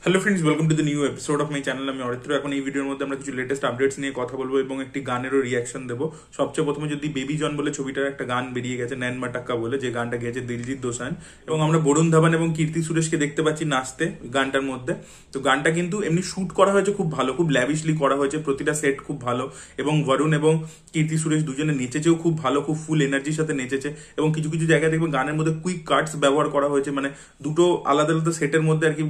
Hello friends, welcome to the new episode of my channel. আমি অরিত্র। এখন এই ভিডিওর মধ্যে আমরা কিছু লেটেস্ট আপডেটস নিয়ে কথা বলবো এবং একটি গানেরও রিয়াকশন দেবো। সবচেয়ে প্রথমে যদি বেবি জন বলে ছবিটার একটা গান বেরিয়ে গেছে ন্যান মাটাক্কা বলে, যে গানটা গেয়েছে দিলজিৎ দোসাঞ্জ, এবং আমরা বরুণ ধাবান এবং কীর্তি সুরেশকে দেখতে পাচ্ছি নাচতে গানটার মধ্যে। তো গানটা কিন্তু এমনি শুট করা হয়েছে খুব ভালো, খুব ল্যাভিশলি করা হয়েছে, প্রতিটা সেট খুব ভালো, এবং বরুণ এবং কীর্তি সুরেশ দুজনে নেচেছেও খুব ভালো, খুব ফুল এনার্জির সাথে নেচেছে। এবং কিছু কিছু জায়গায় দেখবে গানের মধ্যে কুইক কাটস ব্যবহার করা হয়েছে, মানে দুটো আলাদা আলাদা সেটের মধ্যে আর কি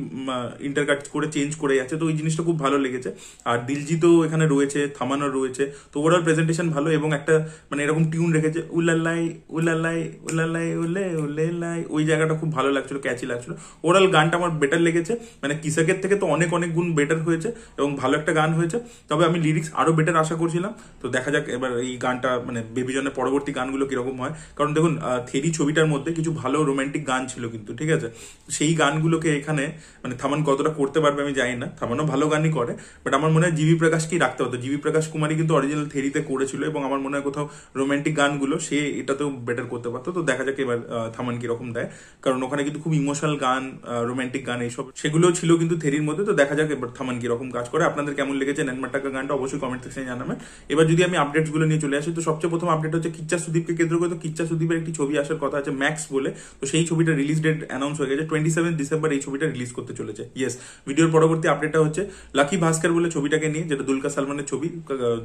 ইন্টার কাট করে চেঞ্জ করে যাচ্ছে। তো ওই জিনিসটা খুব ভালো লেগেছে। আর দিলজিতও এখানে রয়েছে, থামানো রয়েছে। তো ওভারঅল প্রেজেন্টেশন ভালো, এবং একটা মানে এরকম টিউন রেখেছে, উলালাই উলালাই উলালাই উলে উলে লাই, ওই জায়গাটা খুব ভালো লাগছিল, ক্যাচি লাগছিল। ওভারঅল গানটা আমার বেটার লেগেছে, মানে কিসাকের থেকে তো অনেক অনেক গুণ বেটার হয়েছে এবং ভালো একটা গান হয়েছে। তবে আমি লিরিক্স আরো বেটার আশা করছিলাম। তো দেখা যাক এবার এই গানটা মানে বেবি জনের পরবর্তী গানগুলো কিরকম হয়। কারণ দেখুন, থেরি ছবিটার মধ্যে কিছু ভালো রোমান্টিক গান ছিল কিন্তু, ঠিক আছে। সেই গানগুলোকে এখানে মানে থামান কতটা করতে পারবে আমি জানি না। থামানো ভালো গানই করে, বাট আমার মনে হয় জিবি প্রকাশকেই রাখতে হতো। জিবি প্রকাশ কুমারী কিন্তু অরিজিনাল থেরিতে করেছিল, এবং আমার মনে হয় কোথাও রোমান্টিক গানগুলো সে এটাতেও বেটার করতে পারতো। তো দেখা যাক এবার থামান কিরকম দেয়, কারণ ওখানে কিন্তু খুব ইমোশনাল গান, রোমান্টিক গান এইসব সেগুলো ছিল কিন্তু থেরির মধ্যে। তো দেখা যাক এবার থামান কিরকম কাজ করে। আপনাদের কেমন লেগেছে ন্যান মাটাক্কা গানটা অবশ্যই কমেন্ট সেকশনে জানাবেন। এবার যদি আমি আপডেটস গুলো নিয়ে চলে আসি, তো সবচেয়ে প্রথম আপডেট হচ্ছে কিচ্চা সুদীপকে কেন্দ্র করে। তো কিচ্চা সুদীপের একটি ছবি আসার কথা আছে ম্যাক্স বলে। তো সেই ছবিটা রিলিজ ডেট অ্যানাউন্স হয়ে গেছে, 27 ডিসেম্বর এই ছবিটা রিলিজ করতে চলেছে। ইয়েস, ভিডিওর পরবর্তী আপডেটটা হচ্ছে লাকি ভাস্কর বলে ছবিটাকে নিয়ে, যেটা দুলকার সালমানের ছবি।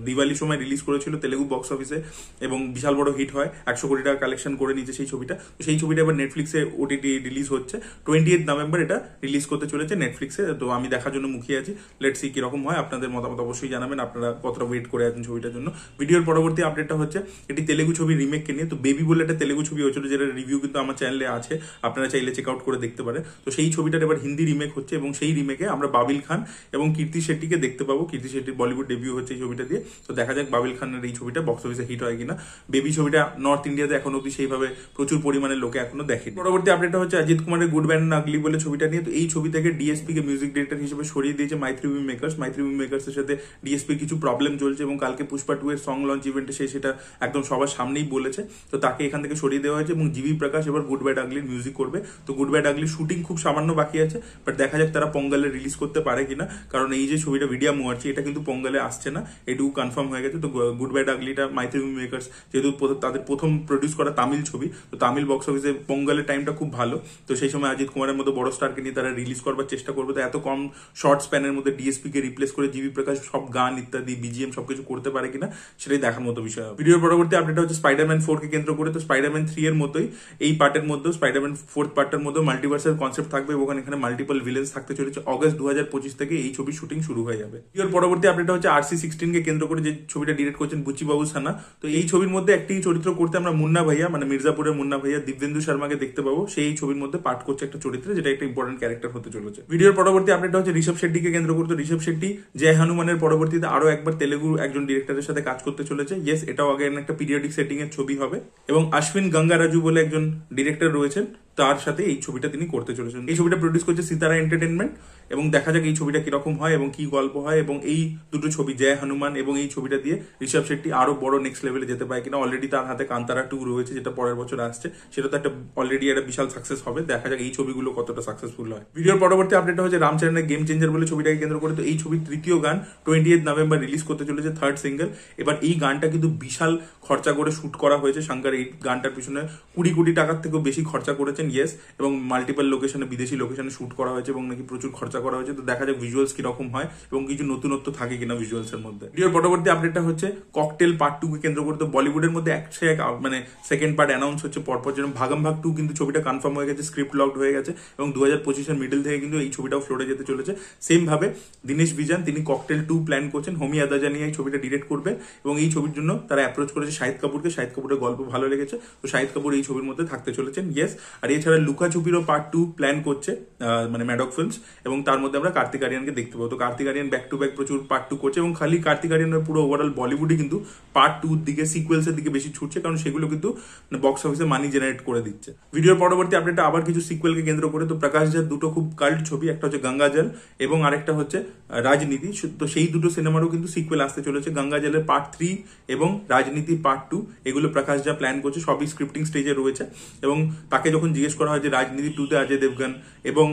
দিওয়ালির সময় রিলিজ করেছিল তেলেগু বক্স অফিসে, এবং বিশাল বড় হিট হয়, 100 কোটি টাকা কালেকশন করে নিয়েছে সেই ছবিটা। তো সেই ছবিটা এবার নেটফ্লিক্সে ওটিটি রিলিজ হচ্ছে 28 নভেম্বর, এটা রিলিজ করতে চলেছে নেটফ্লিক্সে। তো আমি দেখার জন্য মুখিয়ে আছি। লেটস সি কিরকম হয়। আপনাদের মতামত অবশ্যই জানাবেন, আপনারা কতটা ওয়েট করে আছেন ছবিটার জন্য। ভিডিওর পরবর্তী আপডেটটা হচ্ছে এটি তেলেগু ছবি রিমেককে নিয়ে। তো বেবি বলে একটা তেলেগু ছবি হয়েছিল, যেটা রিভিউ কিন্তু আমার চ্যানেলে আছে, আপনারা চাইলে চেক আউট করে দেখতে পারেন। তো সেই ছবিটার এবার হিন্দি রিমেক হচ্ছে, এবং সেই রিমেকে আমরা বাবিল খান এবং কীর্তি শেট্টিকে দেখতে পাবো। কীর্তি শেট্টির বলিউড ডেবিউ হচ্ছে এই ছবিটা দিয়ে। তো দেখা যাক বাবিল খানের এই ছবিটা বক্স অফিসে হিট হয় কিনা। বেবি ছবিটা নর্থ ইন্ডিয়াতে এখন অব্দি সেইভাবে প্রচুর পরিমাণে লোকে এখনো দেখে। পরবর্তী আপডেটটা হচ্ছে অজিত কুমারের গুড ব্যাড নাগলি বলে ছবিটা নিয়ে। তো এই ছবি থেকে ডিএসপি কে মিউজিক ডিরেক্টর হিসেবে সরিয়ে দিয়েছে Mythri movie makers. Mythri movie makers এর সাথে ডিএসপির কিছু প্রবলেম চলছে, এবং কালকে পুষ্পা 2 এর সং লঞ্চ ইভেন্টে সে সেটা একদম সবার সামনেই বলেছে। তো তাকে এখান থেকে সরিয়ে দেওয়া হয়েছে, এবং জিবি প্রকাশ এবার গুড ব্যাড আগলির মিউজিক করবে। তো গুড ব্যাড আগলির শুটিং খুব সামান্য বাকি আছে, বাট দেখা যাক তারা পঙ্গালে রিলিজ করতে পারে কিনা। কারণ এই যে ছবিটা ভিডিও মুয়ারছি, এটা কিন্তু পঙ্গালে আসছে না, এটুকু কনফার্ম হয়ে গেছে। তো good bad আগলিটা Mythri movie makers যেহেতু তাদের প্রথম প্রডিউস করা তামিল ছবি, তো তামিল বক্স অফিসে পঙ্গালের টাইমটা খুব ভালো। তো সেই সময় অজিত কুমারের মতো বড় স্টারকে নিয়ে তারা রিলিজ করবার চেষ্টা করবে। তো এত কম শর্ট স্প্যানের মধ্যে ডিএসপি কে রিপ্লেস করে জিবি প্রকাশ সব গান ইত্যাদি বিজিএম সবকিছু করতে পারে কিনা, সেটাই দেখার মতো বিষয়। ভিডিওর পরবর্তী আপডেট হচ্ছে স্পাইডারম্যান 4 কে কেন্দ্র করে। তো স্পাইডারম্যান 3 এর মতোই এই পার্টের মধ্যেও, স্পাইডারম্যান 4th পার্টের মধ্যেও মাল্টিভার্সের কনসেপ্ট থাকবে, এবং এখানে মাল্টিপল ভিলেন্স থাকতে চলেছে। অগস্ট 2025 থেকে এই ছবির শুটিং শুরু হয়ে যাবে। ভিডিওর পরবর্তী আপডেট হচ্ছে RC16 কে কেন্দ্র করে যে ছবিটা ডিরেক্ট করছেন বুচি বাবু সানা। তো এই ছবির মধ্যে একটি চরিত্র করতে আমরা মুন্না ভাইয়া, মানে মির্জাপুরের মুন্না ভাইয়া দিব্যেন্দু শর্মাকে দেখতে পাবো। সেই ছবির মধ্যে পাঠ করছে একটা চরিত্রে, যেটা একটা ইম্পর্টেন্ট ক্যারেক্টার হতে চলেছে। ভিডিওর পরবর্তী আপডেট হচ্ছে ঋষভ শেট্টিকে কেন্দ্র করতে। ঋষভ শেট্টি জয় হনুমানের পরবর্তীতে আরো একবার তেলেগু একজন ডিরেক্টরের সাথে কাজ করতে চলেছে। ইয়েস, এটাও আগে একটা পিরিয়ডিক সেটিং এর ছবি হবে, এবং অশ্বিন গঙ্গারাজু বলে একজন ডিরেক্টর রয়েছেন, তার সাথে এই ছবিটা তিনি করতে চলেছেন। এই ছবিটা প্রডিউস করছে সিতারা এন্টারটেনমেন্ট, এবং দেখা যাক এই ছবিটা কিরকম হয় এবং কি গল্প হয়। এবং এই দুটো ছবি জয় হনুমান এবং এই ছবিটা দিয়ে ঋষভ শেট্টি আরো বড় নেক্সট লেভেলে যেতে পারে কিনা। অলরেডি তার হাতে কান্তারা 2 রয়েছে, যেটা পরের বছর আসছে, সেটা তো একটা অলরেডি একটা বিশাল সাকসেস হবে। দেখা যাক এই ছবিগুলো কতটা সাকসেসফুল হয়। ভিডিওর পরবর্তী আপডেট হচ্ছে রামচরণের গেম চেঞ্জার বলে ছবিটাকে কেন্দ্র করে। তো এই ছবির তৃতীয় গান 28 নভেম্বর রিলিজ করতে চলেছে, 3rd সিঙ্গেল। এবার এই গানটা কিন্তু বিশাল খরচা করে শুট করা হয়েছে। শঙ্কর এই গানটার পিছনে 20 কোটি টাকার থেকেও বেশি খরচা করেছেন। ইয়েস, এবং মাল্টিপল লোকেশনে, বিদেশি লোকেশনে শুট করা হয়েছে, এবং নাকি প্রচুর খরচা করা হয়েছে। তো দেখা যাক ভিজুয়ালস কিরকম হয় এবং কিছু নতুনত্ব থাকে কিনা ভিজুয়ালস এর মধ্যে। ভিডিওর পরবর্তী আপডেটটা হচ্ছে ককটেল পার্ট 2 কে কেন্দ্র করে। তো বলিউডের মধ্যে মানে সেকেন্ড পার্ট অ্যানাউন্স হচ্ছে পরপর, যেন ভাগাম ভাগ 2 কিন্তু ছবিটা কনফার্ম হয়ে গেছে, স্ক্রিপ্ট লকড হয়ে গেছে, এবং 2025 এর মিডল থেকে কিন্তু এই ছবিটাও ফ্লোরে যেতে চলেছে। সেম ভাবে দীনেশ বিজান তিনি ককটেল 2 প্ল্যান করছেন। হোমি আদাজানি এই ছবিটা ডিরেক্ট করবে, এবং এই ছবির জন্য তারা অ্যাপ্রোচ করেছে শাহিদ কাপুরকে। শাহিদ কাপুরের গল্প ভালো লেগেছে, তো শাহিদ কাপুর এই ছবির মধ্যে থাকতে চলেছেন। ইয়েস, আর এছাড়া লুকাচুপিরও পার্ট 2 প্ল্যান করছে মানে ম্যাডক ফিল্মস, এবং তার মধ্যে আমরা কার্তিক আরিয়ানকে দেখতে পাবো। তো Kartik Aaryan back to back প্রচুর পার্ট 2 করছে, এবং খালি কার্তিক আরিয়ানের পুরো ওভারঅল বলিউডে কিন্তু পার্ট 2 দিকে, সিকুয়েলস এর দিকে বেশি ছুটছে, কারণ সেগুলো কিন্তু বক্স অফিসে মানি জেনারেট করে দিচ্ছে। ভিডিওর পরবর্তী আপডেটটা আবার কিছু সিকুয়েলকে কেন্দ্র করে। তো প্রকাশ ঝার দুটো খুব কাল্ট ছবি, একটা হচ্ছে গঙ্গা জল এবং আরেকটা হচ্ছে রাজনীতি। তো সেই দুটো সিনেমারও কিন্তু সিকুয়েল আসতে চলেছে। গঙ্গা জলের পার্ট 3 এবং রাজনীতি পার্ট 2, এগুলো প্রকাশ ঝা প্ল্যান করছে। সবই স্ক্রিপ্টিং স্টেজে রয়েছে, এবং তাকে যখন জিজ্ঞেস করা হয় যে রাজনীতি 2 তে অজয় দেবগন এবং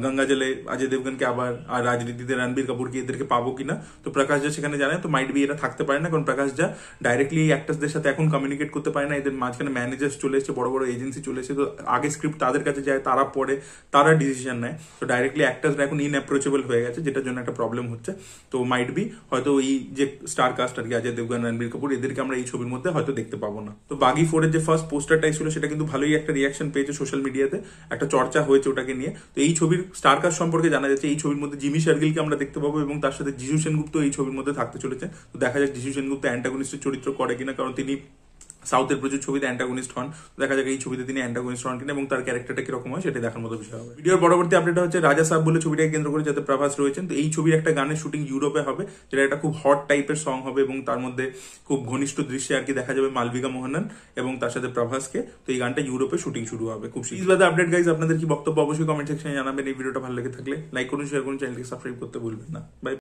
গঙ্গা জলে অজয় দেবগনকে আবার আর রাজনীতিতে রণবীর কাপুরকে এদেরকে পাবো কিনা। তো প্রকাশ ঝা সেখানে জানে, তো মাইট বি এরা থাকতে পারে না, কারণ প্রকাশ ঝা ডাইরেক্টলি এই অ্যাক্টার্সদের সাথে এখন কমিউনিকেট করতে পারে না। এদের মাঝখানে ম্যানেজার্স চলে এসেছে, বড় বড় এজেন্সি চলে এসেছে, তো আগে স্ক্রিপ্ট তাদের কাছে যায়, তারা পড়ে, তারা ডিসিশন নেয়। তো ডাইরেক্টলি অ্যাক্টার্সরা এখন ইনঅ্যাপ্রোচেবল হয়ে গেছে, যেটার জন্য একটা প্রবলেম হচ্ছে। তো মাইট বি হয়তো এই যে স্টার কাস্ট আর কি, অজয় দেবগন, রণবীর কাপুর, এদেরকে আমরা এই ছবির মধ্যে হয়তো দেখতে পাবো না। তো বাগি 4 এর যে ফার্স্ট পোস্টারটাই ছিল সেটা কিন্তু ভালোই একটা রিয়াকশন পেয়েছে সোশ্যাল মিডিয়াতে, একটা চর্চা হয়েছে ওটাকে নিয়ে। তো এই ছবির স্টার কাস্ট সম্পর্কে জানা যাচ্ছে এই ছবির মধ্যে জিমি শার্গিলকে আমরা দেখতে পাবো এবং তার সাথে যিশু সেনগুপ্ত এই ছবির মধ্যে থাকতে চলেছে। তো দেখা যাক যিশু সেনগুপ্ত অ্যান্টাগনিস্টের চরিত্র করে কিনা, কারণ তিনি সাউথের প্রচুর ছবিতে অ্যান্টাগনিস্ট হন। দেখা যাক এই ছবিতে তিনি অ্যান্টাগনিস্ট হন কিনা এবং তার ক্যারেক্টারটা কিরকম হয় সেটা দেখার মতো বিষয় হবে। ভিডিওর পরবর্তী আপডেট হচ্ছে রাজা সাহেব বলে ছবিটাকে কেন্দ্র করে, যাতে প্রভাস রয়েছেন। তো এই ছবির একটা গানের শুটিং ইউরোপে হবে, যেটা একটা খুব হট টাইপের সং হবে এবং তার মধ্যে খুব ঘনিষ্ঠ দৃশ্যে আর কি দেখা যাবে মালবিকা মোহনন এবং তার সাথে প্রভাসকে। তো এই গানটা ইউরোপে শুটিং শুরু হবে খুব শীঘ্রই। আপডেট গাইজ, আপনাদের কি বক্তব্য অবশ্যই কমেন্ট সেকশনে জানাবেন। এই ভিডিওটা ভালো লেগে থাকলে লাইক করুন, শেয়ার করুন, চ্যানেলকে সাবস্ক্রাইব করতে ভুলবেন না। বাই।